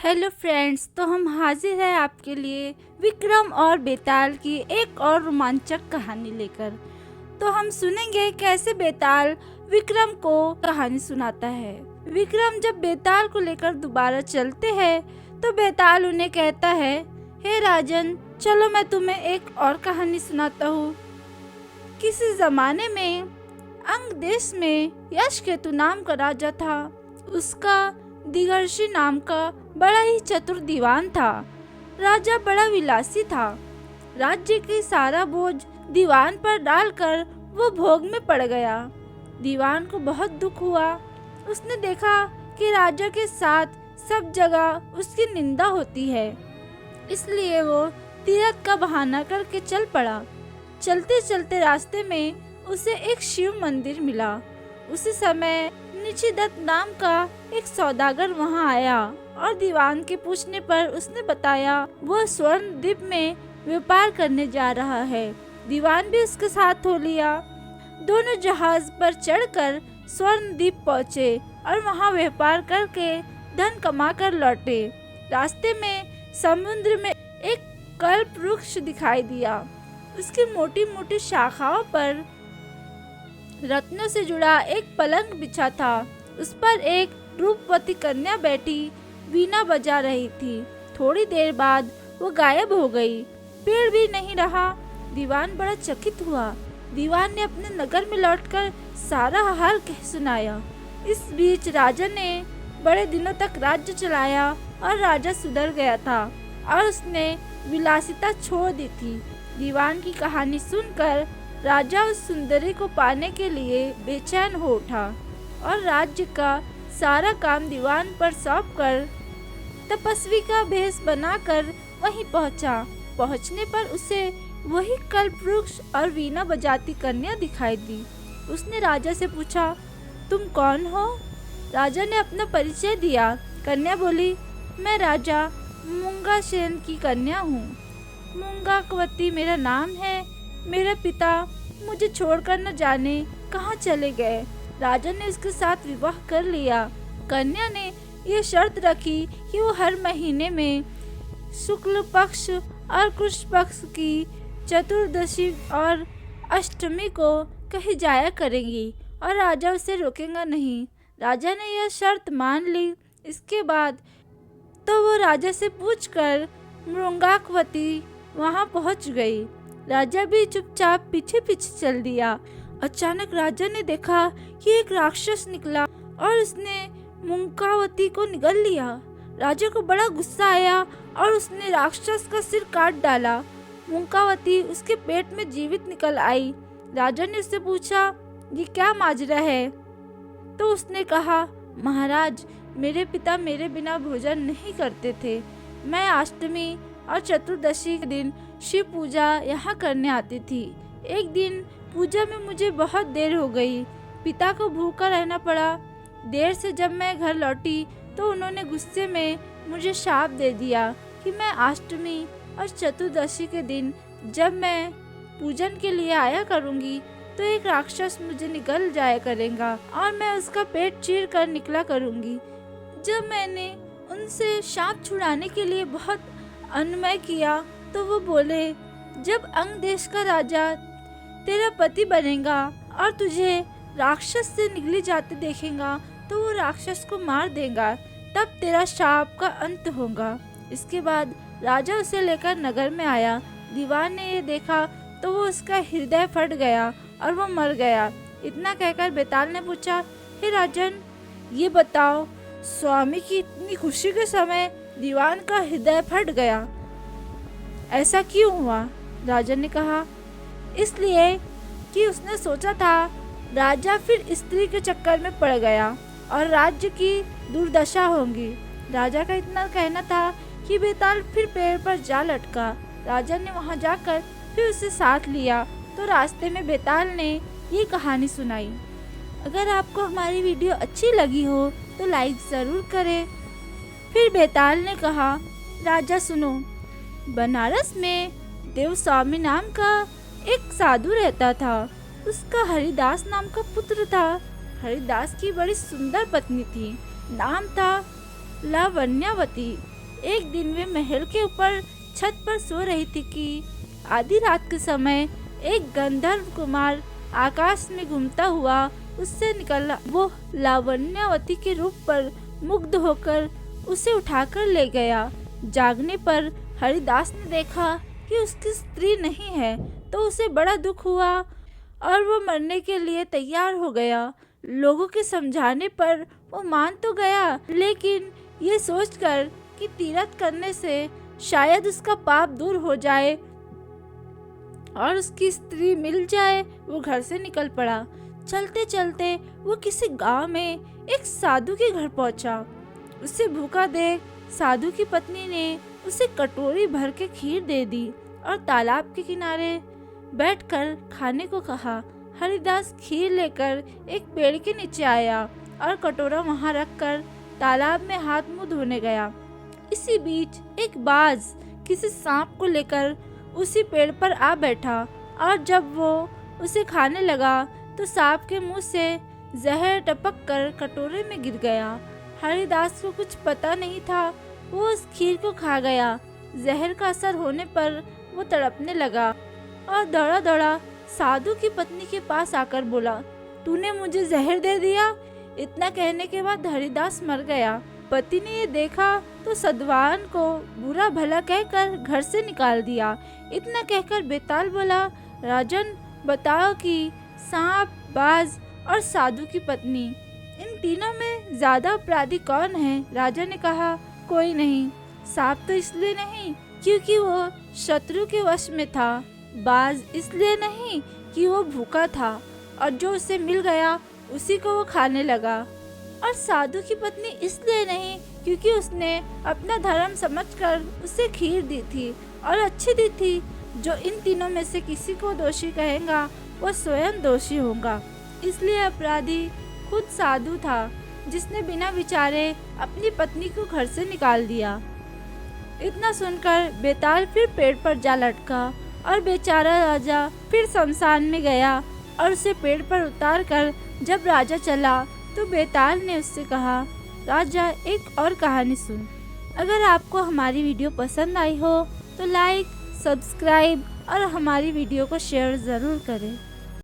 Hello friends, तो हम हाजिर हैं आपके लिए विक्रम और बेताल की एक और रोमांचक कहानी लेकर। तो हम सुनेंगे कैसे बेताल विक्रम को कहानी सुनाता है। विक्रम जब बेताल को लेकर दोबारा चलते हैं तो बेताल उन्हें कहता है, हे राजन, चलो मैं तुम्हें एक और कहानी सुनाता हूँ। किसी जमाने में अंग देश में यशकेतु नाम का राजा था। उसका दिगर्षि नाम का बड़ा ही चतुर दीवान था। राजा बड़ा विलासी था। राज्य की सारा बोझ दीवान पर डालकर वो भोग में पड़ गया। दीवान को बहुत दुख हुआ। उसने देखा कि राजा के साथ सब जगह उसकी निंदा होती है, इसलिए वो तीरथ का बहाना करके चल पड़ा। चलते चलते रास्ते में उसे एक शिव मंदिर मिला। उसी समय निशिदत्त नाम का एक सौदागर वहां आया और दीवान के पूछने पर उसने बताया वह स्वर्ण द्वीप में व्यापार करने जा रहा है। दीवान भी उसके साथ हो लिया। दोनों जहाज पर चढ़कर स्वर्ण द्वीप पहुँचे और वहां व्यापार करके धन कमा कर लौटे। रास्ते में समुद्र में एक कल्प वृक्ष दिखाई दिया। उसकी मोटी मोटी शाखाओं पर रत्नों से जुड़ा एक पलंग बिछा था। उस पर एक रूपवती कन्या बैठी वीणा बजा रही थी। थोड़ी देर बाद वो गायब हो गई। पेड़ भी नहीं रहा। दीवान बड़ा चकित हुआ। दीवान ने अपने नगर में लौटकर सारा हाल कह सुनाया। इस बीच राजा ने बड़े दिनों तक राज्य चलाया और राजा सुधर गया था और उसने विलासिता छोड़ दी थी। दीवान की कहानी सुनकर राजा उस सुंदरी को पाने के लिए बेचैन हो उठा और राज्य का सारा काम दीवान पर सौंपकर तपस्वी का भेष बनाकर वहीं पहुंचा। पहुंचने पर उसे वही कल्पवृक्ष और वीणा बजाती कन्या दिखाई दी। उसने राजा से पूछा, तुम कौन हो? राजा ने अपना परिचय दिया। कन्या बोली, मैं राजा मूंगासेन की कन्या हूँ। मूंगावती मेरा नाम है। मेरे पिता मुझे छोड़कर न जाने कहाँ चले गए। राजा ने उसके साथ विवाह कर लिया। कन्या ने यह शर्त रखी कि वो हर महीने में शुक्ल पक्ष और कृष्ण पक्ष की चतुर्दशी और अष्टमी को कहीं जाया करेंगी और राजा उसे रोकेगा नहीं। राजा ने यह शर्त मान ली। इसके बाद तो वो राजा से पूछकर मृंगावती वहाँ पहुँच गई। राजा भी चुपचाप पीछे पीछे चल दिया। अचानक राजा ने देखा कि एक राक्षस निकला और उसने मूंगावती को निगल लिया। राजा को बड़ा गुस्सा आया और उसने राक्षस का सिर काट डाला। मूंगावती उसके पेट में जीवित निकल आई। राजा ने उससे पूछा, ये क्या माजरा है? तो उसने कहा, महाराज, मेरे पिता मेरे बिना भोजन नहीं करते थे। मैं अष्टमी और चतुर्दशी के दिन शिव पूजा यहाँ करने आती थी। एक दिन पूजा में मुझे बहुत देर हो गई। पिता को भूखा रहना पड़ा। देर से जब मैं घर लौटी तो उन्होंने गुस्से में मुझे शाप दे दिया कि मैं अष्टमी और चतुर्दशी के दिन जब मैं पूजन के लिए आया करूँगी तो एक राक्षस मुझे निगल जाया करेगा और मैं उसका पेट चीर कर निकला करूँगी। जब मैंने उनसे शाप छुड़ाने के लिए बहुत अनुनय किया तो वो बोले, जब अंग देश का राजा तेरा पति बनेगा और तुझे राक्षस से निगले जाते देखेगा तो वो राक्षस को मार देगा, तब तेरा शाप का अंत होगा। इसके बाद राजा उसे लेकर नगर में आया। दीवान ने ये देखा तो वो उसका हृदय फट गया और वो मर गया। इतना कहकर बेताल ने पूछा, हे राजन, ये बताओ, स्वामी की इतनी खुशी के समय दीवान का हृदय फट गया, ऐसा क्यों हुआ? राजा ने कहा, इसलिए कि उसने सोचा था राजा फिर स्त्री के चक्कर में पड़ गया और राज्य की दुर्दशा होगी। राजा का इतना कहना था कि बेताल फिर पेड़ पर जा लटका। राजा ने वहां जाकर फिर उसे साथ लिया तो रास्ते में बेताल ने ये कहानी सुनाई। अगर आपको हमारी वीडियो अच्छी लगी हो तो लाइक ज़रूर करें। फिर बेताल ने कहा, राजा सुनो, बनारस में देवस्वामी नाम का एक साधु रहता था। उसका हरिदास नाम का पुत्र था। हरिदास की बड़ी सुंदर पत्नी थी। नाम था लावण्यावती। एक दिन वे महल के ऊपर छत पर सो रही थी कि आधी रात के समय एक गंधर्व कुमार आकाश में घूमता हुआ उससे निकला। वो लावण्यावती के रूप पर मुग्ध होकर उसे उठाकर ले गया। जागने पर हरिदास ने देखा कि उसकी स्त्री नहीं है, तो उसे बड़ा दुख हुआ और वो मरने के लिए तैयार हो गया। लोगों के समझाने पर वो मान तो गया, लेकिन ये सोचकर कि तीरथ करने से शायद उसका पाप दूर हो जाए और उसकी स्त्री मिल जाए, वो घर से निकल पड़ा। चलते चलते वो किसी गांव में एक साधु के घर पहुंचा। उसे भूखा देख साधु की पत्नी ने उसे कटोरी भर के खीर दे दी और तालाब के किनारे बैठकर खाने को कहा। हरिदास खीर लेकर एक पेड़ के नीचे आया और कटोरा वहां रखकर तालाब में हाथ मुंह धोने गया। इसी बीच एक बाज किसी सांप को लेकर उसी पेड़ पर आ बैठा और जब वो उसे खाने लगा तो सांप के मुंह से जहर टपक कर कटोरे में गिर गया। हरिदास को कुछ पता नहीं था, वो उस खीर को खा गया। जहर का असर होने पर वो तड़पने लगा और दौड़ा दौड़ा साधु की पत्नी के पास आकर बोला, तूने मुझे जहर दे दिया। इतना कहने के बाद हरिदास मर गया। पति ने ये देखा तो सद्वान को बुरा भला कहकर घर से निकाल दिया। इतना कहकर बेताल बोला, राजन बताओ कि सांप, बाज और साधु की पत्नी, इन तीनों में ज्यादा अपराधी कौन है? राजा ने कहा, कोई नहीं। सांप तो इसलिए नहीं क्योंकि वो शत्रु के वश में था, बाज इसलिए नहीं कि वो भूखा था और जो उसे मिल गया उसी को वो खाने लगा, और साधु की पत्नी इसलिए नहीं क्योंकि उसने अपना धर्म समझकर उसे खीर दी थी और अच्छी दी थी। जो इन तीनों में से किसी को दोषी कहेगा वो स्वयं दोषी होगा। इसलिए अपराधी खुद साधु था जिसने बिना विचारे अपनी पत्नी को घर से निकाल दिया। इतना सुनकर बेताल फिर पेड़ पर जा लटका और बेचारा राजा फिर शमशान में गया और उसे पेड़ पर उतार कर जब राजा चला तो बेताल ने उससे कहा, राजा एक और कहानी सुन। अगर आपको हमारी वीडियो पसंद आई हो तो लाइक, सब्सक्राइब और हमारी वीडियो को शेयर ज़रूर करें।